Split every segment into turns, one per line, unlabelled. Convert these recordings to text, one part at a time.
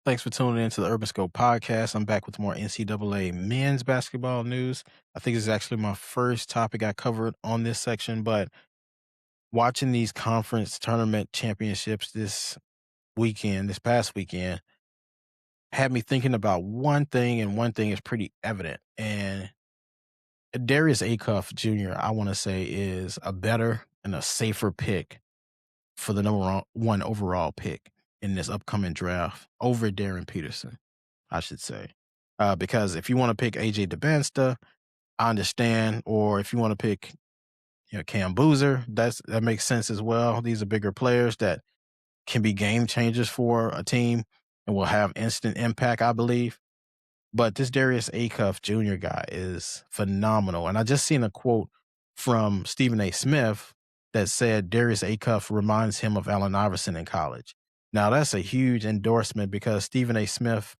Thanks for tuning in to the Urban Scope podcast. I'm back with more NCAA men's basketball news. I think this is actually my first topic I covered on this section, but watching these conference tournament championships this past weekend, had me thinking about one thing, and one thing is pretty evident. And Darius Acuff Jr., I want to say, is a better and a safer pick for the number one overall pick in this upcoming draft over Darren Peterson, I should say. Because if you want to pick AJ DeBansta, I understand. Or if you want to pick, Cam Boozer, that makes sense as well. These are bigger players that can be game changers for a team and will have instant impact, I believe. But this Darius Acuff Jr. guy is phenomenal. And I just seen a quote from Stephen A. Smith that said Darius Acuff reminds him of Allen Iverson in college. Now, that's a huge endorsement because Stephen A. Smith,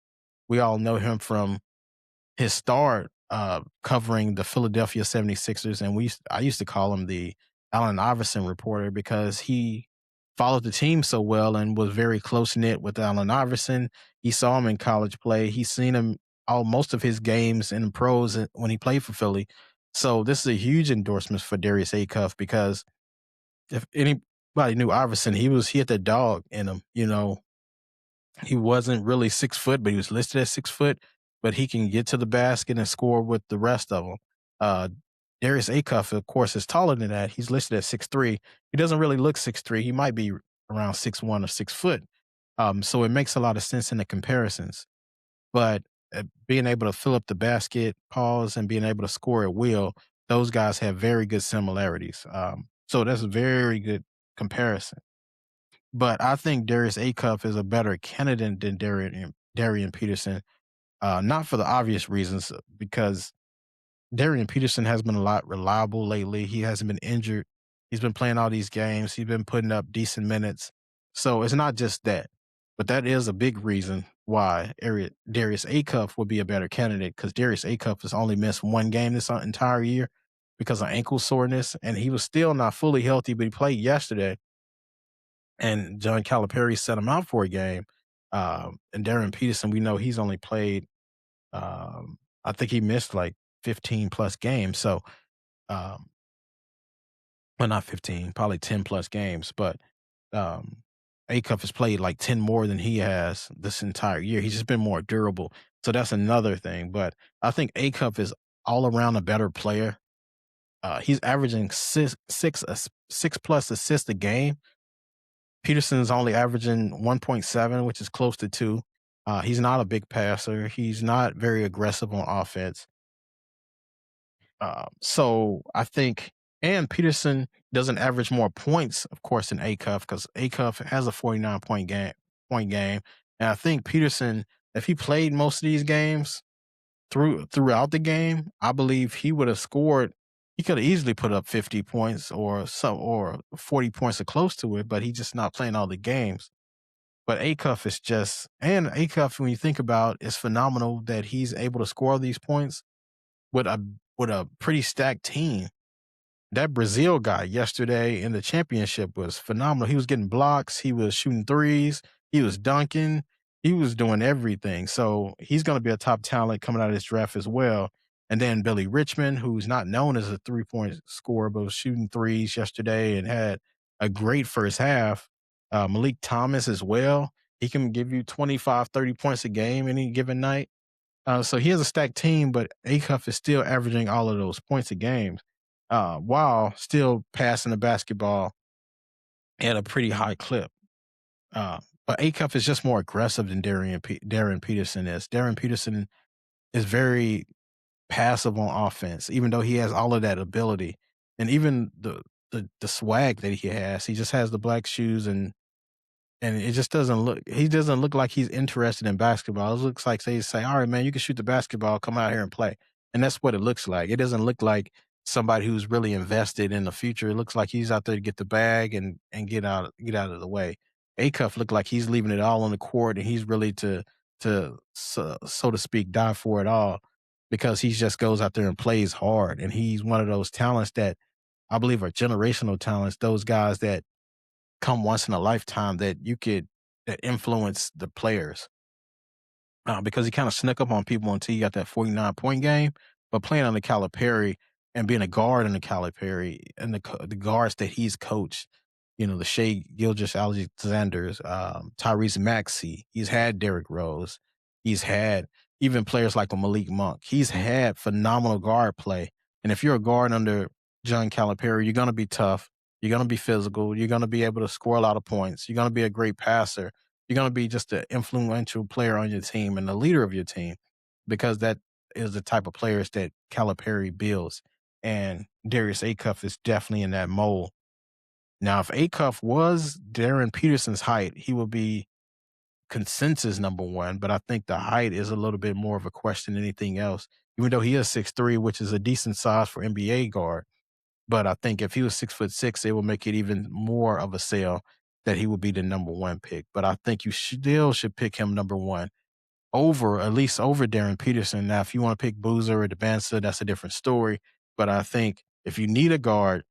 we all know him from his start covering the Philadelphia 76ers. And I used to call him the Allen Iverson reporter because he followed the team so well and was very close knit with Allen Iverson. He saw him in college play. He's seen him most of his games in the pros when he played for Philly. So this is a huge endorsement for Darius Acuff because if anybody knew Iverson, he had the dog in him. He wasn't really 6 foot, but he was listed as 6 foot. But he can get to the basket and score with the rest of them. Uh, Darius Acuff, of course, is taller than that. He's listed at 6'3". He doesn't really look 6'3". He might be around 6'1" or 6 foot. So it makes a lot of sense in the comparisons. But being able to fill up the basket, pause, and being able to score at will, those guys have very good similarities. So that's a very good comparison. But I think Darius Acuff is a better candidate than Darian Peterson, not for the obvious reasons, because Darian Peterson has been a lot reliable lately. He hasn't been injured. He's been playing all these games. He's been putting up decent minutes. So it's not just that, but that is a big reason why Darius Acuff would be a better candidate because Darius Acuff has only missed one game this entire year because of ankle soreness, and he was still not fully healthy, but he played yesterday and John Calipari set him out for a game. And Darren Peterson, we know he's only played, I think he missed like 15 plus games. So, um, well, not 15, probably 10 plus games. But um, Acuff has played like 10 more than he has this entire year. He's just been more durable. So that's another thing. But I think Acuff is all around a better player. He's averaging six plus assists a game. Peterson's only averaging 1.7, which is close to 2. He's not a big passer. He's not very aggressive on offense. So I think, and Peterson doesn't average more points, of course, than Acuff because Acuff has a 49 point game. And I think Peterson, if he played most of these games throughout the game, I believe he would have scored. He could have easily put up 50 points or 40 points or close to it, but he's just not playing all the games. But Acuff is and Acuff, when you think about, it's phenomenal that he's able to score these points with a pretty stacked team. That Brazil guy yesterday in the championship was phenomenal. He was getting blocks, he was shooting threes, he was dunking, he was doing everything. So he's going to be a top talent coming out of this draft as well. And then Billy Richmond, who's not known as a 3-point scorer, but was shooting threes yesterday and had a great first half. Malik Thomas as well. He can give you 25, 30 points a game any given night. So he has a stacked team, but Acuff is still averaging all of those points a game while still passing the basketball at a pretty high clip. But Acuff is just more aggressive than Darren Peterson is. Darren Peterson is very passive on offense, even though he has all of that ability. And even the swag that he has, he just has the black shoes and it just he doesn't look like he's interested in basketball. It looks like they say, all right, man, you can shoot the basketball, come out here and play. And that's what it looks like. It doesn't look like somebody who's really invested in the future. It looks like he's out there to get the bag and get out of the way. Acuff looked like he's leaving it all on the court and he's really so to speak, die for it all because he just goes out there and plays hard. And he's one of those talents that I believe are generational talents, those guys that come once in a lifetime that influence the players. because he kind of snuck up on people until he got that 49-point game. But playing under Calipari and being a guard under Calipari and the guards that he's coached, the Shea Gilgeous Alexanders, Tyrese Maxey, he's had Derrick Rose, he's had even players like a Malik Monk. He's had phenomenal guard play. And if you're a guard under John Calipari, you're going to be tough. You're going to be physical. You're going to be able to score a lot of points. You're going to be a great passer. You're going to be just an influential player on your team and the leader of your team because that is the type of players that Calipari builds. And Darius Acuff is definitely in that mold. Now, if Acuff was Darren Peterson's height, he would be consensus number one, but I think the height is a little bit more of a question than anything else, even though he is 6'3", which is a decent size for NBA guard. But I think if he was 6'6", it would make it even more of a sell that he would be the number one pick. But I think you still should pick him number one over, at least over Darren Peterson. Now, if you want to pick Boozer or Debansa, that's a different story. But I think if you need a guard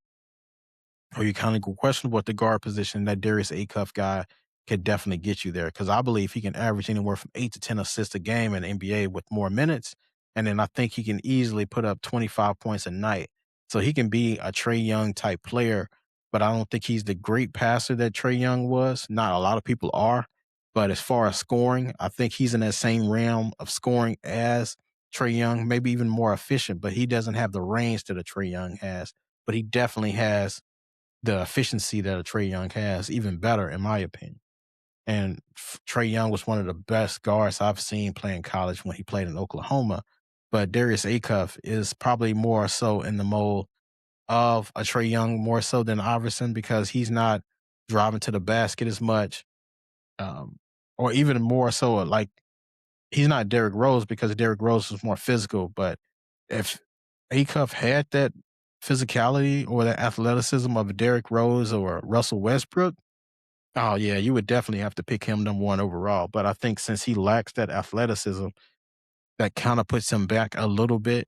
or you kind of questionable at the guard position, that Darius Acuff guy could definitely get you there because I believe he can average anywhere from 8 to 10 assists a game in the NBA with more minutes. And then I think he can easily put up 25 points a night. So he can be a Trey Young type player, but I don't think he's the great passer that Trey Young was. Not a lot of people are. But as far as scoring, I think he's in that same realm of scoring as Trey Young, maybe even more efficient, but he doesn't have the range that a Trey Young has. But he definitely has the efficiency that a Trey Young has, even better in my opinion. And Trey Young was one of the best guards I've seen playing college when he played in Oklahoma. But Darius Acuff is probably more so in the mold of a Trey Young, more so than Iverson, because he's not driving to the basket as much, um, or even more so like he's not Derrick Rose because Derrick Rose was more physical. But if Acuff had that physicality or that athleticism of Derrick Rose or Russell Westbrook, oh yeah, you would definitely have to pick him number one overall. But I think since he lacks that athleticism, that kind of puts him back a little bit.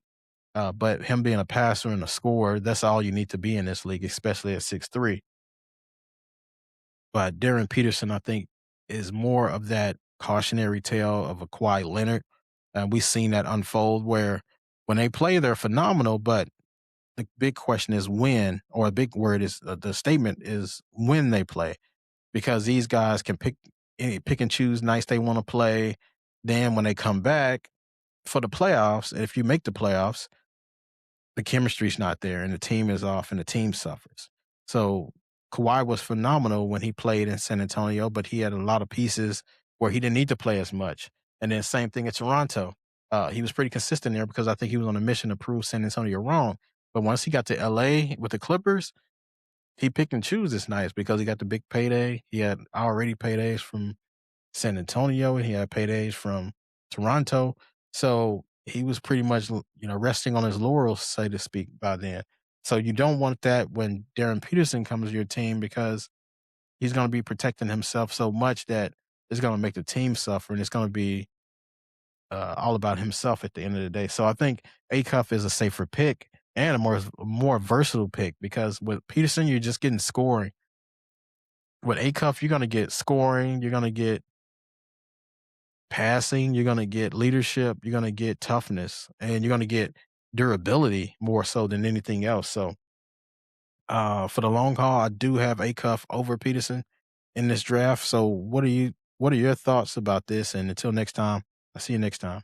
But him being a passer and a scorer, that's all you need to be in this league, especially at 6'3". But Darren Peterson, I think, is more of that cautionary tale of a Kawhi Leonard. And we've seen that unfold where when they play, they're phenomenal, but the big question is when, or a big word is the statement is when they play, because these guys can pick and choose nights they want to play. Then when they come back for the playoffs, if you make the playoffs, the chemistry's not there and the team is off and the team suffers. So Kawhi was phenomenal when he played in San Antonio, but he had a lot of pieces where he didn't need to play as much. And then same thing at Toronto. He was pretty consistent there because I think he was on a mission to prove San Antonio wrong. But once he got to LA with the Clippers, he picked and chose his nights because he got the big payday. He had already paydays from San Antonio and he had paydays from Toronto. So he was pretty much, resting on his laurels, so to speak, by then. So you don't want that when Darren Peterson comes to your team because he's going to be protecting himself so much that it's going to make the team suffer and it's going to be all about himself at the end of the day. So I think Acuff is a safer pick and a more versatile pick because with Peterson, you're just getting scoring. With Acuff, you're going to get scoring, you're going to get passing, you're going to get leadership, you're going to get toughness, and you're going to get durability more so than anything else. So for the long haul, I do have Acuff over Peterson in this draft. So what are your thoughts about this? And until next time, I'll see you next time.